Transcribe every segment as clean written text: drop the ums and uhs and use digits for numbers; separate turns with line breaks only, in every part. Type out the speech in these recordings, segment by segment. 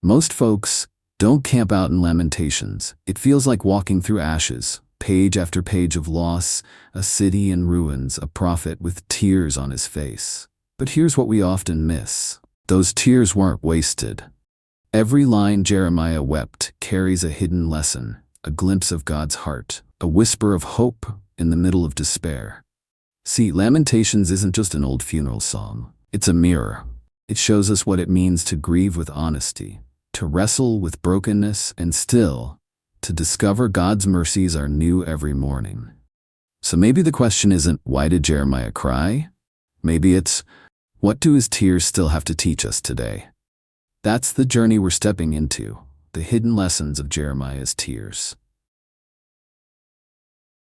Most folks don't camp out in Lamentations. It feels like walking through ashes, page after page of loss, a city in ruins, a prophet with tears on his face. But here's what we often miss. Those tears weren't wasted. Every line Jeremiah wept carries a hidden lesson, a glimpse of God's heart, a whisper of hope in the middle of despair. See, Lamentations isn't just an old funeral song. It's a mirror. It shows us what it means to grieve with honesty, to wrestle with brokenness, and still, to discover God's mercies are new every morning. So maybe the question isn't, why did Jeremiah cry? Maybe it's, what do his tears still have to teach us today? That's the journey we're stepping into, the hidden lessons of Jeremiah's tears.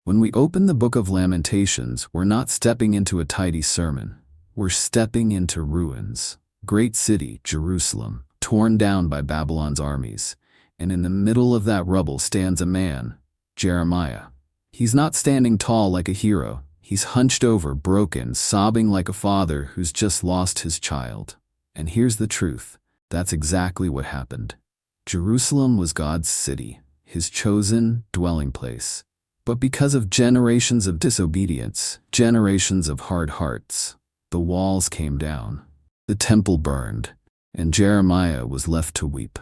When we open the Book of Lamentations, we're not stepping into a tidy sermon. We're stepping into ruins. Great city, Jerusalem, torn down by Babylon's armies. And in the middle of that rubble stands a man, Jeremiah. He's not standing tall like a hero. He's hunched over, broken, sobbing like a father who's just lost his child. And here's the truth. That's exactly what happened. Jerusalem was God's city, his chosen dwelling place. But because of generations of disobedience, generations of hard hearts, the walls came down, the temple burned, and Jeremiah was left to weep.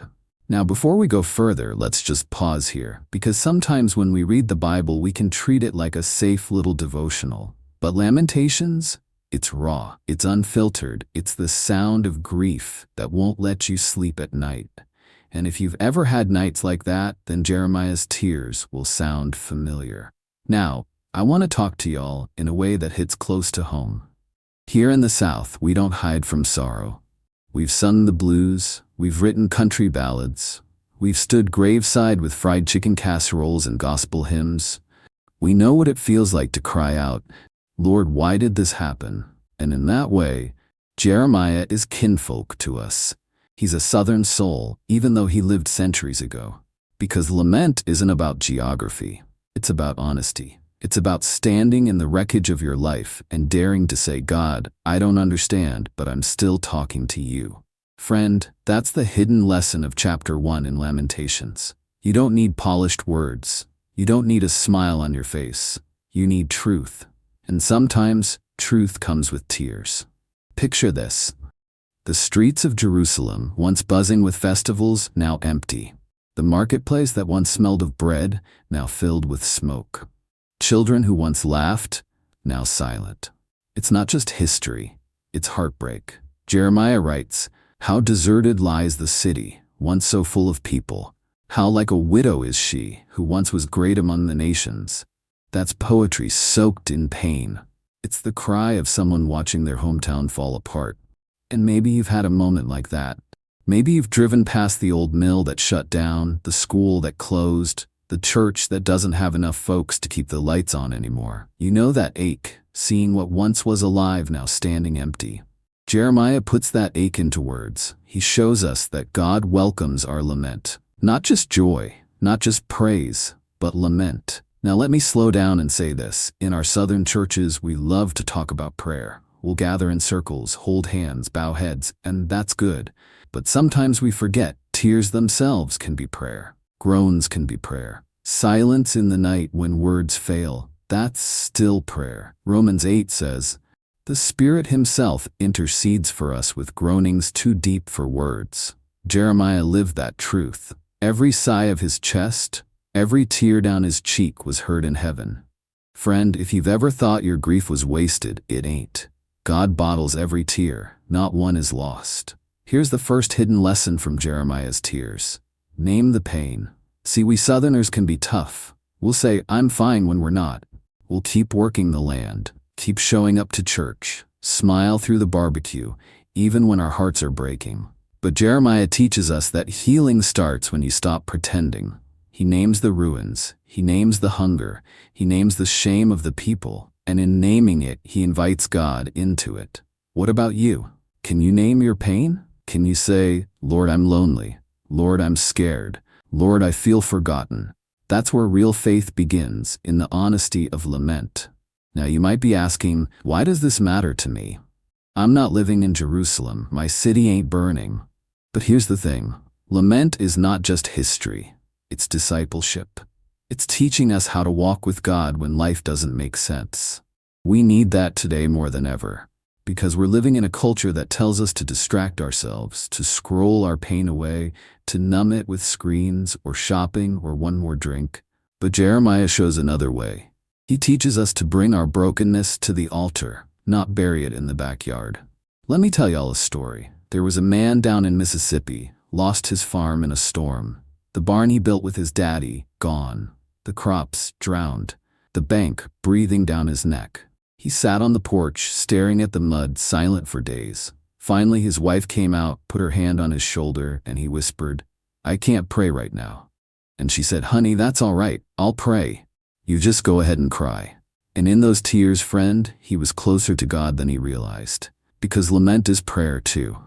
Now, before we go further, let's just pause here, because sometimes when we read the Bible, we can treat it like a safe little devotional. But Lamentations, it's raw, it's unfiltered, it's the sound of grief that won't let you sleep at night. And if you've ever had nights like that, then Jeremiah's tears will sound familiar. Now, I want to talk to y'all in a way that hits close to home. Here in the South, we don't hide from sorrow. We've sung the blues, we've written country ballads, we've stood graveside with fried chicken casseroles and gospel hymns. We know what it feels like to cry out, "Lord, why did this happen?" And in that way, Jeremiah is kinfolk to us. He's a Southern soul, even though he lived centuries ago. Because lament isn't about geography. It's about honesty. It's about standing in the wreckage of your life and daring to say, "God, I don't understand, but I'm still talking to you." Friend, that's the hidden lesson of chapter 1 in Lamentations. You don't need polished words. You don't need a smile on your face. You need truth. And sometimes, truth comes with tears. Picture this. The streets of Jerusalem, once buzzing with festivals, now empty. The marketplace that once smelled of bread, now filled with smoke. Children who once laughed, now silent. It's not just history, it's heartbreak. Jeremiah writes, "How deserted lies the city, once so full of people. How like a widow is she, who once was great among the nations." That's poetry soaked in pain. It's the cry of someone watching their hometown fall apart. And maybe you've had a moment like that. Maybe you've driven past the old mill that shut down, the school that closed, the church that doesn't have enough folks to keep the lights on anymore. You know that ache, seeing what once was alive now standing empty. Jeremiah puts that ache into words. He shows us that God welcomes our lament. Not just joy, not just praise, but lament. Now let me slow down and say this. In our Southern churches, we love to talk about prayer. We'll gather in circles, hold hands, bow heads, and that's good. But sometimes we forget tears themselves can be prayer. Groans can be prayer. Silence in the night when words fail, that's still prayer. Romans 8 says, "The Spirit Himself intercedes for us with groanings too deep for words." Jeremiah lived that truth. Every sigh of his chest, every tear down his cheek was heard in heaven. Friend, if you've ever thought your grief was wasted, it ain't. God bottles every tear, not one is lost. Here's the first hidden lesson from Jeremiah's tears. Name the pain. See, we Southerners can be tough. We'll say, "I'm fine," when we're not. We'll keep working the land, keep showing up to church, smile through the barbecue, even when our hearts are breaking. But Jeremiah teaches us that healing starts when you stop pretending. He names the ruins, he names the hunger, he names the shame of the people. And in naming it, he invites God into it. What about you? Can you name your pain? Can you say, "Lord, I'm lonely. Lord, I'm scared. Lord, I feel forgotten"? That's where real faith begins, in the honesty of lament. Now you might be asking, why does this matter to me? I'm not living in Jerusalem. My city ain't burning. But here's the thing. Lament is not just history, it's discipleship. It's teaching us how to walk with God when life doesn't make sense. We need that today more than ever, because we're living in a culture that tells us to distract ourselves, to scroll our pain away, to numb it with screens or shopping or one more drink. But Jeremiah shows another way. He teaches us to bring our brokenness to the altar, not bury it in the backyard. Let me tell y'all a story. There was a man down in Mississippi, lost his farm in a storm. The barn he built with his daddy, gone. The crops, drowned. The bank, breathing down his neck. He sat on the porch, staring at the mud, silent for days. Finally, his wife came out, put her hand on his shoulder, and he whispered, "I can't pray right now." And she said, "Honey, that's all right. I'll pray. You just go ahead and cry." And in those tears, friend, he was closer to God than he realized. Because lament is prayer too.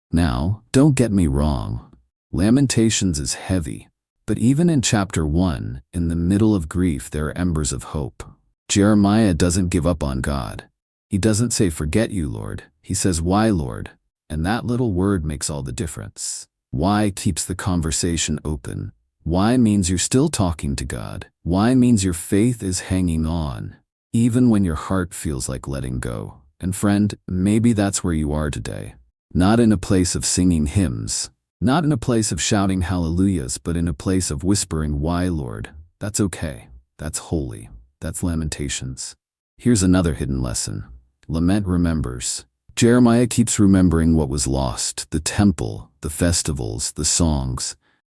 Now, don't get me wrong. Lamentations is heavy. But even in chapter 1, in the middle of grief, there are embers of hope. Jeremiah doesn't give up on God. He doesn't say, "Forget you, Lord." He says, "Why, Lord?" And that little word makes all the difference. Why keeps the conversation open. Why means you're still talking to God. Why means your faith is hanging on, even when your heart feels like letting go. And friend, maybe that's where you are today. Not in a place of singing hymns, not in a place of shouting hallelujahs, but in a place of whispering, "Why, Lord?" That's okay. That's holy. That's Lamentations. Here's another hidden lesson. Lament remembers. Jeremiah keeps remembering what was lost, the temple, the festivals, the songs,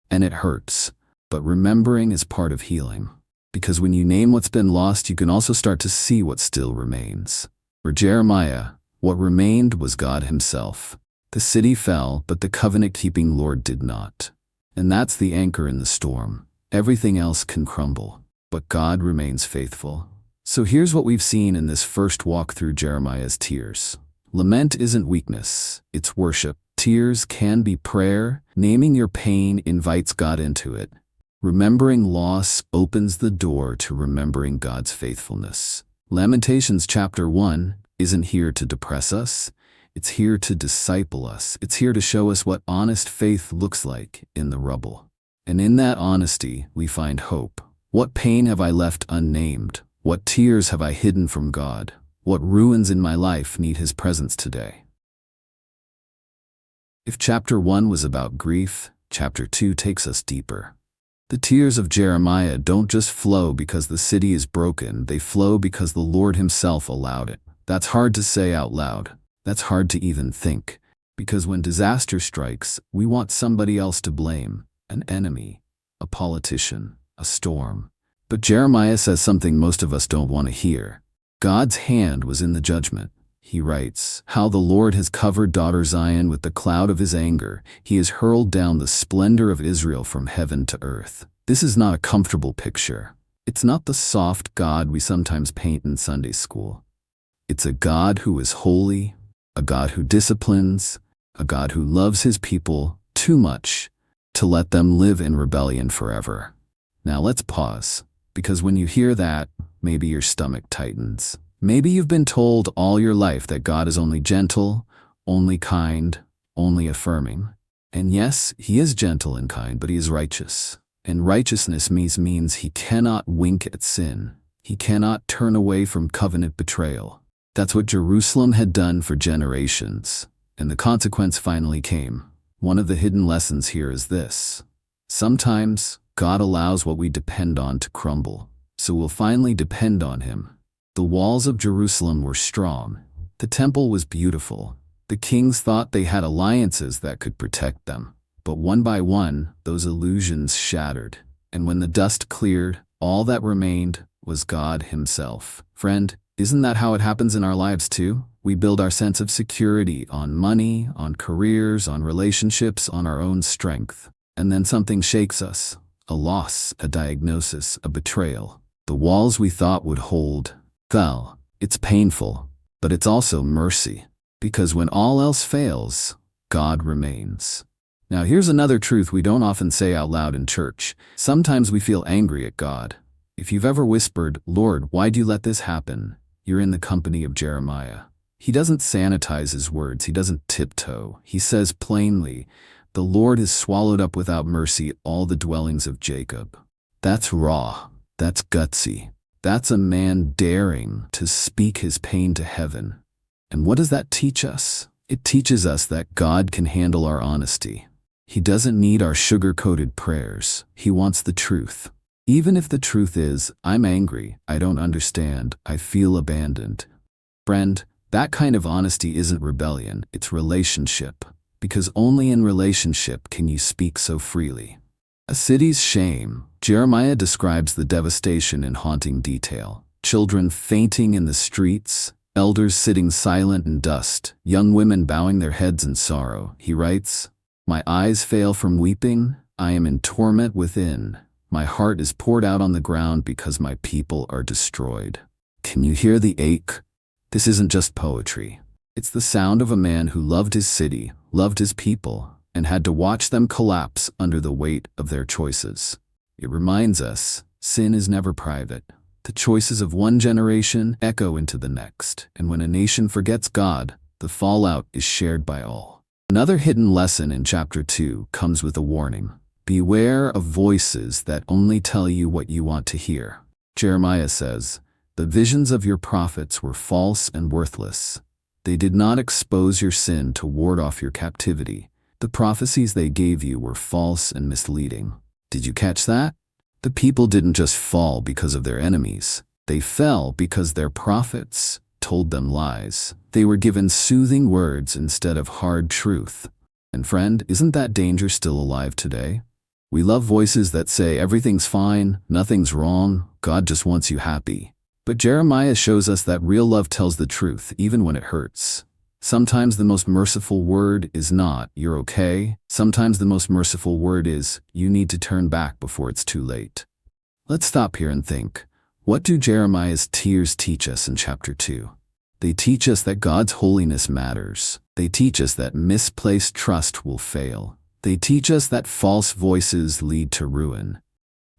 and it hurts. But remembering is part of healing. Because when you name what's been lost, you can also start to see what still remains. For Jeremiah, what remained was God himself. The city fell, but the covenant-keeping Lord did not. And that's the anchor in the storm. Everything else can crumble, but God remains faithful. So here's what we've seen in this first walk through Jeremiah's tears. Lament isn't weakness, it's worship. Tears can be prayer. Naming your pain invites God into it. Remembering loss opens the door to remembering God's faithfulness. Lamentations chapter 1 isn't here to depress us. It's here to disciple us. It's here to show us what honest faith looks like in the rubble. And in that honesty, we find hope. What pain have I left unnamed? What tears have I hidden from God? What ruins in my life need His presence today? If chapter 1 was about grief, chapter 2 takes us deeper. The tears of Jeremiah don't just flow because the city is broken, they flow because the Lord Himself allowed it. That's hard to say out loud. That's hard to even think. Because when disaster strikes, we want somebody else to blame. An enemy, a politician, a storm. But Jeremiah says something most of us don't want to hear. God's hand was in the judgment. He writes, "How the Lord has covered daughter Zion with the cloud of His anger. He has hurled down the splendor of Israel from heaven to earth." This is not a comfortable picture. It's not the soft God we sometimes paint in Sunday school. It's a God who is holy, a God who disciplines, a God who loves His people too much to let them live in rebellion forever. Now let's pause, because when you hear that, maybe your stomach tightens. Maybe you've been told all your life that God is only gentle, only kind, only affirming. And yes, He is gentle and kind, but He is righteous. And righteousness means He cannot wink at sin. He cannot turn away from covenant betrayal. That's what Jerusalem had done for generations. And the consequence finally came. One of the hidden lessons here is this. Sometimes God allows what we depend on to crumble, so we'll finally depend on Him. The walls of Jerusalem were strong. The temple was beautiful. The kings thought they had alliances that could protect them. But one by one, those illusions shattered. And when the dust cleared, all that remained was God Himself. Friend, isn't that how it happens in our lives too? We build our sense of security on money, on careers, on relationships, on our own strength. And then something shakes us. A loss, a diagnosis, a betrayal. The walls we thought would hold fell. It's painful, but it's also mercy. Because when all else fails, God remains. Now here's another truth we don't often say out loud in church. Sometimes we feel angry at God. If you've ever whispered, "Lord, why'd you let this happen?" you're in the company of Jeremiah. He doesn't sanitize his words. He doesn't tiptoe. He says plainly, The Lord has swallowed up without mercy all the dwellings of Jacob. That's raw. That's gutsy. That's a man daring to speak his pain to heaven. And what does that teach us? It teaches us that God can handle our honesty. He doesn't need our sugar-coated prayers. He wants the truth. Even if the truth is, I'm angry, I don't understand, I feel abandoned. Friend, that kind of honesty isn't rebellion, it's relationship. Because only in relationship can you speak so freely. A city's shame. Jeremiah describes the devastation in haunting detail. Children fainting in the streets, elders sitting silent in dust, young women bowing their heads in sorrow. He writes, "My eyes fail from weeping, I am in torment within. My heart is poured out on the ground because my people are destroyed." Can you hear the ache? This isn't just poetry. It's the sound of a man who loved his city, loved his people, and had to watch them collapse under the weight of their choices. It reminds us, sin is never private. The choices of one generation echo into the next, and when a nation forgets God, the fallout is shared by all. Another hidden lesson in chapter 2 comes with a warning. Beware of voices that only tell you what you want to hear. Jeremiah says, "The visions of your prophets were false and worthless. They did not expose your sin to ward off your captivity. The prophecies they gave you were false and misleading." Did you catch that? The people didn't just fall because of their enemies. They fell because their prophets told them lies. They were given soothing words instead of hard truth. And friend, isn't that danger still alive today? We love voices that say everything's fine, nothing's wrong, God just wants you happy. But Jeremiah shows us that real love tells the truth even when it hurts. Sometimes the most merciful word is not, "You're okay." Sometimes the most merciful word is, "You need to turn back before it's too late." Let's stop here and think. What do Jeremiah's tears teach us in chapter 2? They teach us that God's holiness matters. They teach us that misplaced trust will fail. They teach us that false voices lead to ruin.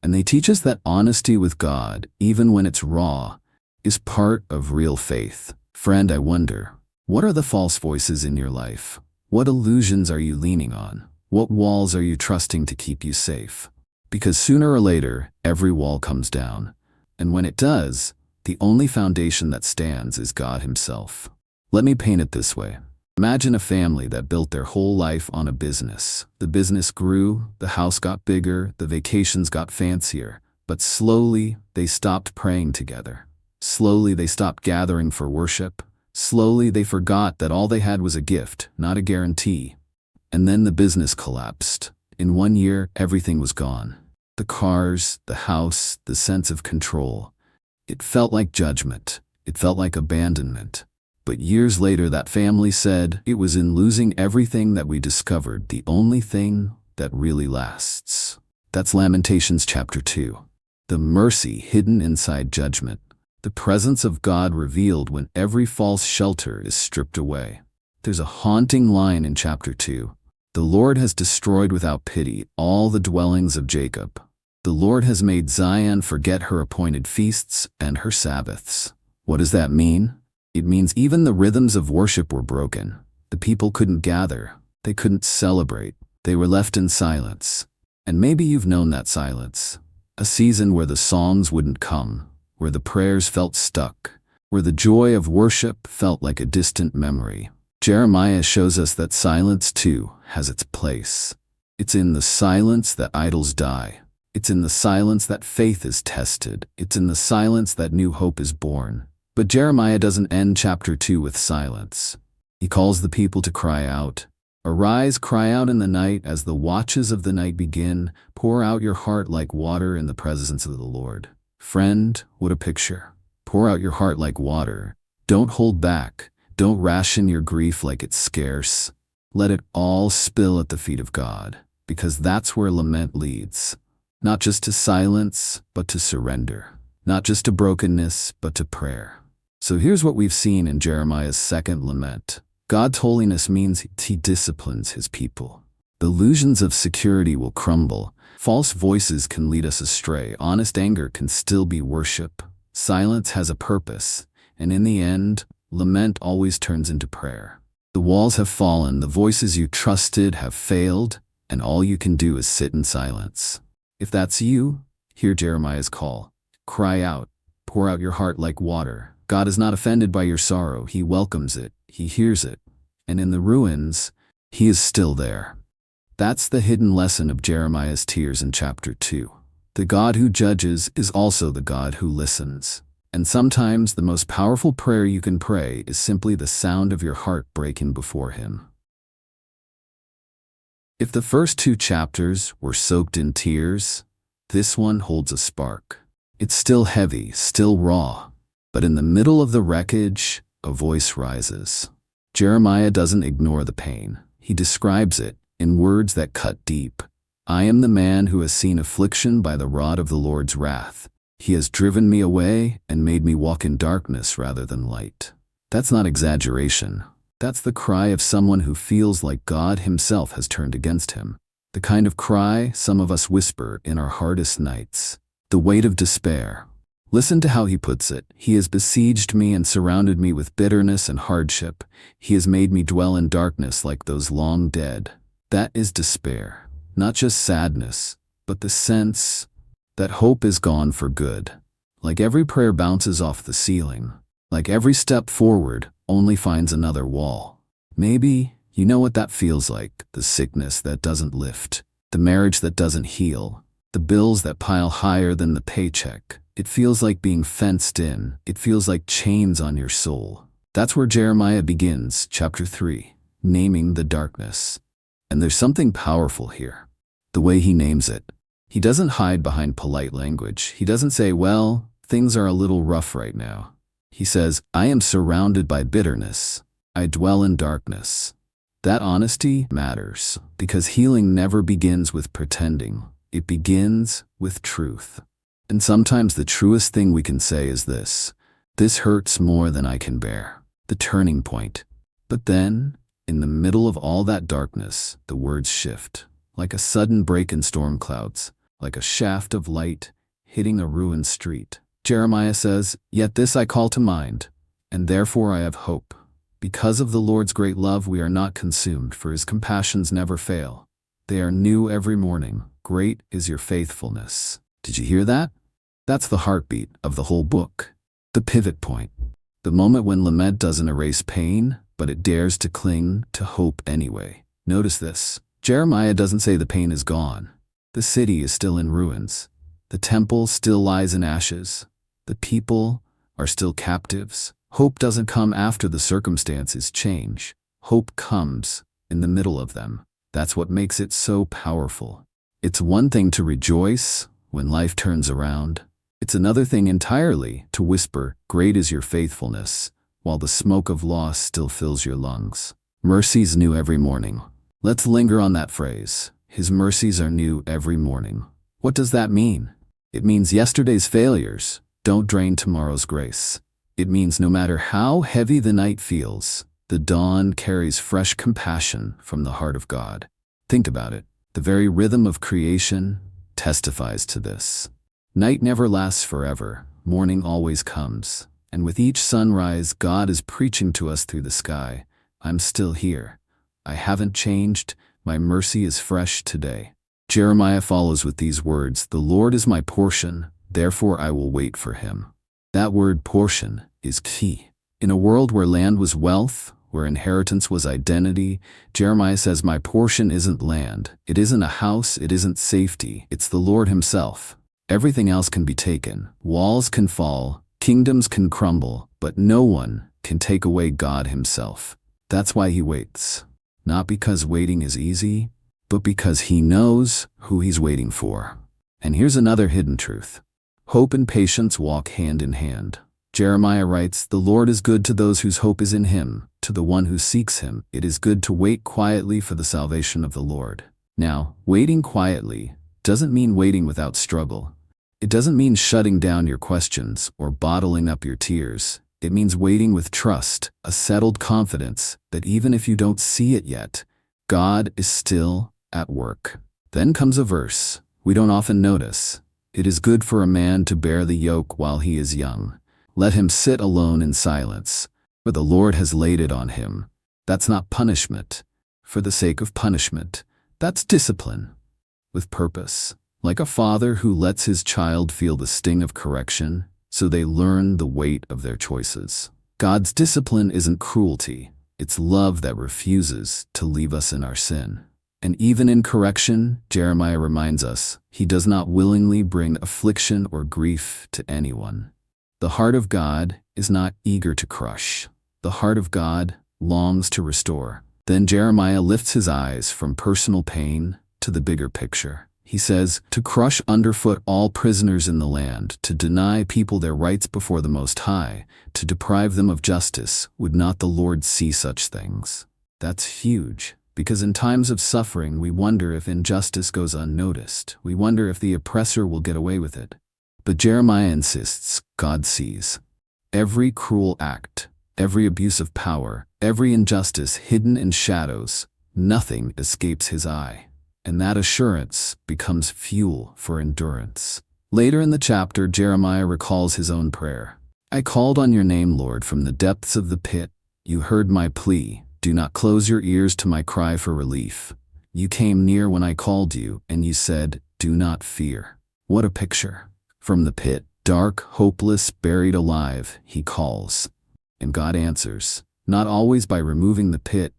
And they teach us that honesty with God, even when it's raw, is part of real faith. Friend, I wonder, what are the false voices in your life? What illusions are you leaning on? What walls are you trusting to keep you safe? Because sooner or later, every wall comes down. And when it does, the only foundation that stands is God Himself. Let me paint it this way. Imagine a family that built their whole life on a business. The business grew, the house got bigger, the vacations got fancier, but slowly they stopped praying together. Slowly they stopped gathering for worship. Slowly they forgot that all they had was a gift, not a guarantee. And then the business collapsed. In 1 year, everything was gone. The cars, the house, the sense of control. It felt like judgment. It felt like abandonment. But years later, that family said, "It was in losing everything that we discovered the only thing that really lasts." That's Lamentations chapter 2. The mercy hidden inside judgment. The presence of God revealed when every false shelter is stripped away. There's a haunting line in chapter 2. The Lord has destroyed without pity all the dwellings of Jacob. The Lord has made Zion forget her appointed feasts and her Sabbaths. What does that mean? It means even the rhythms of worship were broken. The people couldn't gather. They couldn't celebrate. They were left in silence. And maybe you've known that silence. A season where the songs wouldn't come, where the prayers felt stuck, where the joy of worship felt like a distant memory. Jeremiah shows us that silence, too, has its place. It's in the silence that idols die. It's in the silence that faith is tested. It's in the silence that new hope is born. But Jeremiah doesn't end chapter 2 with silence. He calls the people to cry out. "Arise, cry out in the night as the watches of the night begin. Pour out your heart like water in the presence of the Lord." Friend, what a picture. Pour out your heart like water. Don't hold back. Don't ration your grief like it's scarce. Let it all spill at the feet of God, because that's where lament leads. Not just to silence, but to surrender. Not just to brokenness, but to prayer. So here's what we've seen in Jeremiah's second lament. God's holiness means He disciplines His people. The illusions of security will crumble. False voices can lead us astray. Honest anger can still be worship. Silence has a purpose. And in the end, lament always turns into prayer. The walls have fallen, the voices you trusted have failed, and all you can do is sit in silence. If that's you, hear Jeremiah's call. Cry out. Pour out your heart like water. God is not offended by your sorrow. He welcomes it. He hears it. And in the ruins, He is still there. That's the hidden lesson of Jeremiah's tears in chapter 2. The God who judges is also the God who listens. And sometimes the most powerful prayer you can pray is simply the sound of your heart breaking before Him. If the first 2 chapters were soaked in tears, this one holds a spark. It's still heavy, still raw, but in the middle of the wreckage, a voice rises. Jeremiah doesn't ignore the pain. He describes it in words that cut deep. I am the man who has seen affliction by the rod of the Lord's wrath. He has driven me away and made me walk in darkness rather than light. That's not exaggeration. That's the cry of someone who feels like God Himself has turned against him. The kind of cry some of us whisper in our hardest nights. The weight of despair. Listen to how he puts it. He has besieged me and surrounded me with bitterness and hardship. He has made me dwell in darkness like those long dead. That is despair. Not just sadness, but the sense that hope is gone for good. Like every prayer bounces off the ceiling. Like every step forward only finds another wall. Maybe you know what that feels like. The sickness that doesn't lift. The marriage that doesn't heal. The bills that pile higher than the paycheck. It feels like being fenced in. It feels like chains on your soul. That's where Jeremiah begins, chapter 3, naming the darkness. And there's something powerful here. The way he names it. He doesn't hide behind polite language. He doesn't say, well, things are a little rough right now. He says, I am surrounded by bitterness. I dwell in darkness. That honesty matters, because healing never begins with pretending. It begins with truth. And sometimes the truest thing we can say is this hurts more than I can bear. The turning point. But then, in the middle of all that darkness, the words shift, like a sudden break in storm clouds. Like a shaft of light hitting a ruined street. Jeremiah says, yet this I call to mind, and therefore I have hope. Because of the Lord's great love we are not consumed, for His compassions never fail. They are new every morning. Great is your faithfulness. Did you hear that? That's the heartbeat of the whole book. The pivot point. The moment when lament doesn't erase pain, but it dares to cling to hope anyway. Notice this. Jeremiah doesn't say the pain is gone. The city is still in ruins. The temple still lies in ashes. The people are still captives. Hope doesn't come after the circumstances change. Hope comes in the middle of them. That's what makes it so powerful. It's one thing to rejoice when life turns around. It's another thing entirely to whisper, great is your faithfulness, while the smoke of loss still fills your lungs. Mercies new every morning. Let's linger on that phrase. His mercies are new every morning. What does that mean? It means yesterday's failures don't drain tomorrow's grace. It means no matter how heavy the night feels, the dawn carries fresh compassion from the heart of God. Think about it. The very rhythm of creation testifies to this. Night never lasts forever. Morning always comes. And with each sunrise, God is preaching to us through the sky. I'm still here. I haven't changed. My mercy is fresh today. Jeremiah follows with these words, the Lord is my portion, therefore I will wait for Him. That word portion is key. In a world where land was wealth, where inheritance was identity, Jeremiah says my portion isn't land. It isn't a house, it isn't safety. It's the Lord Himself. Everything else can be taken. Walls can fall, kingdoms can crumble, but no one can take away God Himself. That's why He waits. Not because waiting is easy, but because He knows who He's waiting for. And here's another hidden truth. Hope and patience walk hand in hand. Jeremiah writes, the Lord is good to those whose hope is in Him, to the one who seeks Him. It is good to wait quietly for the salvation of the Lord. Now, waiting quietly doesn't mean waiting without struggle. It doesn't mean shutting down your questions or bottling up your tears. It means waiting with trust, a settled confidence that even if you don't see it yet, God is still at work. Then comes a verse we don't often notice. It is good for a man to bear the yoke while he is young. Let him sit alone in silence, for the Lord has laid it on him. That's not punishment for the sake of punishment. That's discipline with purpose. Like a father who lets his child feel the sting of correction so they learn the weight of their choices. God's discipline isn't cruelty. It's love that refuses to leave us in our sin. And even in correction, Jeremiah reminds us, he does not willingly bring affliction or grief to anyone. The heart of God is not eager to crush. The heart of God longs to restore. Then Jeremiah lifts his eyes from personal pain to the bigger picture. He says, to crush underfoot all prisoners in the land, to deny people their rights before the Most High, to deprive them of justice, would not the Lord see such things? That's huge. Because in times of suffering, we wonder if injustice goes unnoticed. We wonder if the oppressor will get away with it. But Jeremiah insists God sees. Every cruel act, every abuse of power, every injustice hidden in shadows, nothing escapes his eye. And that assurance becomes fuel for endurance. Later in the chapter, Jeremiah recalls his own prayer. I called on your name, Lord, from the depths of the pit. You heard my plea. Do not close your ears to my cry for relief. You came near when I called you, and you said, do not fear. What a picture. From the pit, dark, hopeless, buried alive, he calls. And God answers, not always by removing the pit,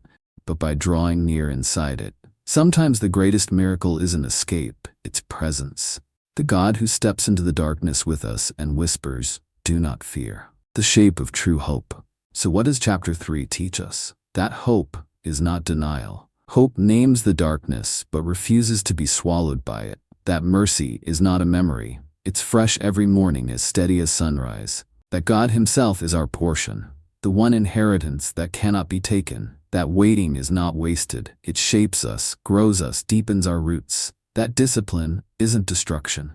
but by drawing near inside it. Sometimes the greatest miracle isn't escape, it's presence. The God who steps into the darkness with us and whispers, do not fear. The shape of true hope. So what does chapter 3 teach us? That hope is not denial. Hope names the darkness but refuses to be swallowed by it. That mercy is not a memory. It's fresh every morning, as steady as sunrise. That God himself is our portion, the one inheritance that cannot be taken. That waiting is not wasted. It shapes us, grows us, deepens our roots. That discipline isn't destruction.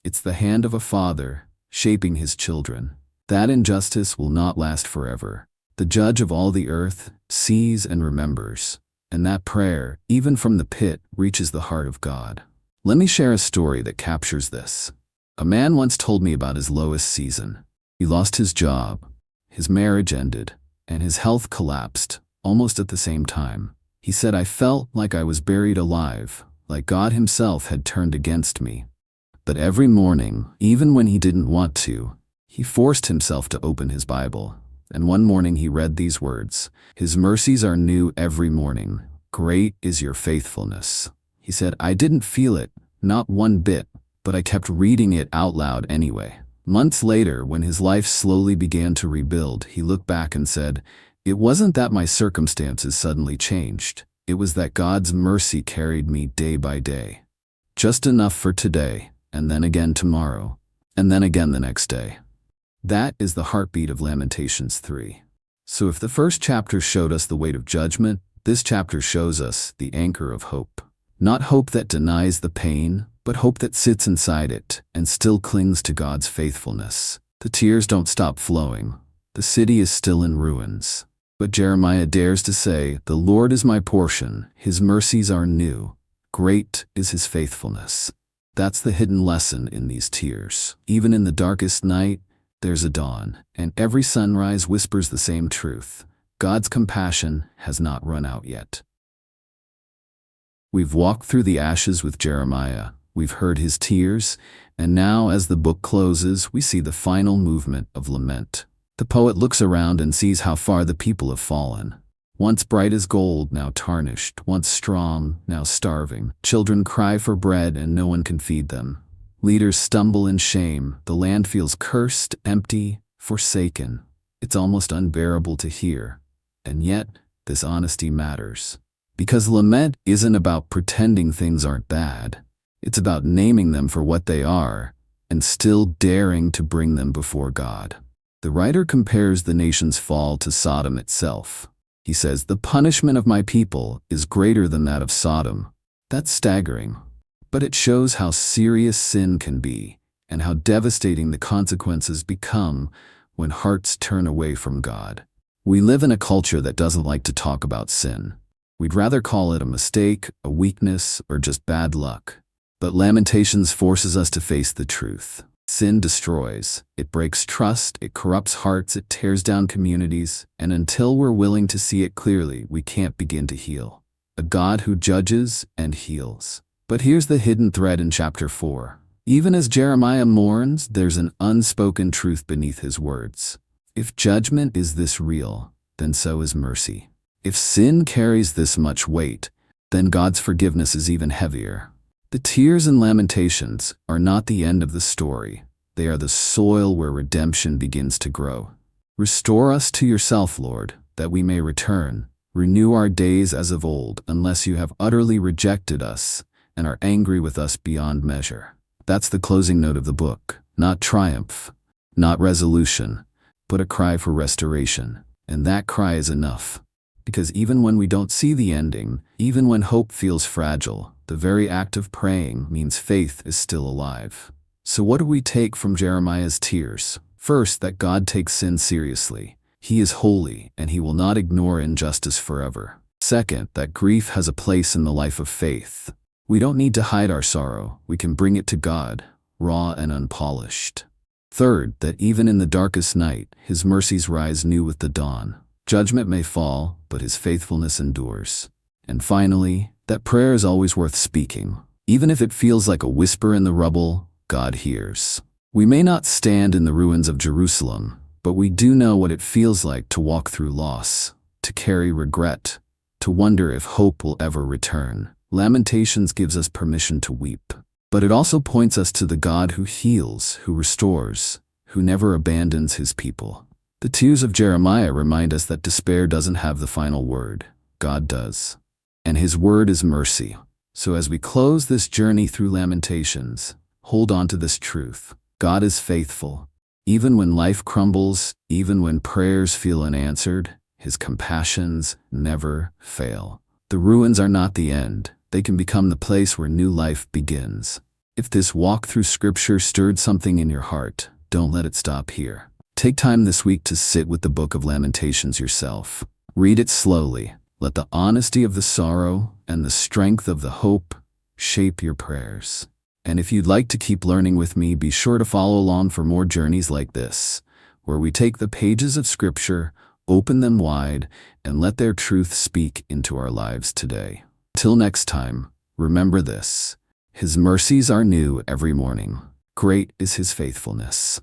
It's the hand of a father shaping his children. That injustice will not last forever. The judge of all the earth sees and remembers. And that prayer, even from the pit, reaches the heart of God. Let me share a story that captures this. A man once told me about his lowest season. He lost his job, his marriage ended, and his health collapsed, almost at the same time. He said, I felt like I was buried alive, like God himself had turned against me. But every morning, even when he didn't want to, he forced himself to open his Bible. And one morning he read these words, His mercies are new every morning. Great is your faithfulness. He said, I didn't feel it, not one bit, but I kept reading it out loud anyway. Months later, when his life slowly began to rebuild, he looked back and said, it wasn't that my circumstances suddenly changed. It was that God's mercy carried me day by day. Just enough for today, and then again tomorrow, and then again the next day. That is the heartbeat of Lamentations 3. So if the first chapter showed us the weight of judgment, this chapter shows us the anchor of hope. Not hope that denies the pain, but hope that sits inside it and still clings to God's faithfulness. The tears don't stop flowing. The city is still in ruins. But Jeremiah dares to say, the Lord is my portion. His mercies are new. Great is his faithfulness. That's the hidden lesson in these tears. Even in the darkest night, there's a dawn, and every sunrise whispers the same truth. God's compassion has not run out yet. We've walked through the ashes with Jeremiah. We've heard his tears, and now as the book closes, we see the final movement of lament. The poet looks around and sees how far the people have fallen. Once bright as gold, now tarnished. Once strong, now starving. Children cry for bread and no one can feed them. Leaders stumble in shame. The land feels cursed, empty, forsaken. It's almost unbearable to hear. And yet, this honesty matters. Because lament isn't about pretending things aren't bad. It's about naming them for what they are and still daring to bring them before God. The writer compares the nation's fall to Sodom itself. He says, the punishment of my people is greater than that of Sodom. That's staggering. But it shows how serious sin can be and how devastating the consequences become when hearts turn away from God. We live in a culture that doesn't like to talk about sin. We'd rather call it a mistake, a weakness, or just bad luck. But Lamentations forces us to face the truth. Sin destroys. It breaks trust, it corrupts hearts, it tears down communities, and until we're willing to see it clearly, we can't begin to heal. A God who judges and heals. But here's the hidden thread in chapter 4. Even as Jeremiah mourns, there's an unspoken truth beneath his words. If judgment is this real, then so is mercy. If sin carries this much weight, then God's forgiveness is even heavier. The tears and lamentations are not the end of the story. They are the soil where redemption begins to grow. Restore us to yourself, Lord, that we may return. Renew our days as of old, unless you have utterly rejected us and are angry with us beyond measure. That's the closing note of the book. Not triumph, not resolution, but a cry for restoration. And that cry is enough. Because even when we don't see the ending, even when hope feels fragile, the very act of praying means faith is still alive. So what do we take from Jeremiah's tears? First, that God takes sin seriously. He is holy, and he will not ignore injustice forever. Second, that grief has a place in the life of faith. We don't need to hide our sorrow. We can bring it to God, raw and unpolished. Third, that even in the darkest night, his mercies rise new with the dawn. Judgment may fall, but his faithfulness endures. And finally, that prayer is always worth speaking. Even if it feels like a whisper in the rubble, God hears. We may not stand in the ruins of Jerusalem, but we do know what it feels like to walk through loss, to carry regret, to wonder if hope will ever return. Lamentations gives us permission to weep, but it also points us to the God who heals, who restores, who never abandons his people. The tears of Jeremiah remind us that despair doesn't have the final word. God does. And his word is mercy. So as we close this journey through Lamentations, hold on to this truth. God is faithful. Even when life crumbles, even when prayers feel unanswered, his compassions never fail. The ruins are not the end. They can become the place where new life begins. If this walk through Scripture stirred something in your heart, don't let it stop here. Take time this week to sit with the Book of Lamentations yourself. Read it slowly. Let the honesty of the sorrow and the strength of the hope shape your prayers. And if you'd like to keep learning with me, be sure to follow along for more journeys like this, where we take the pages of Scripture, open them wide, and let their truth speak into our lives today. Till next time, remember this: his mercies are new every morning. Great is his faithfulness.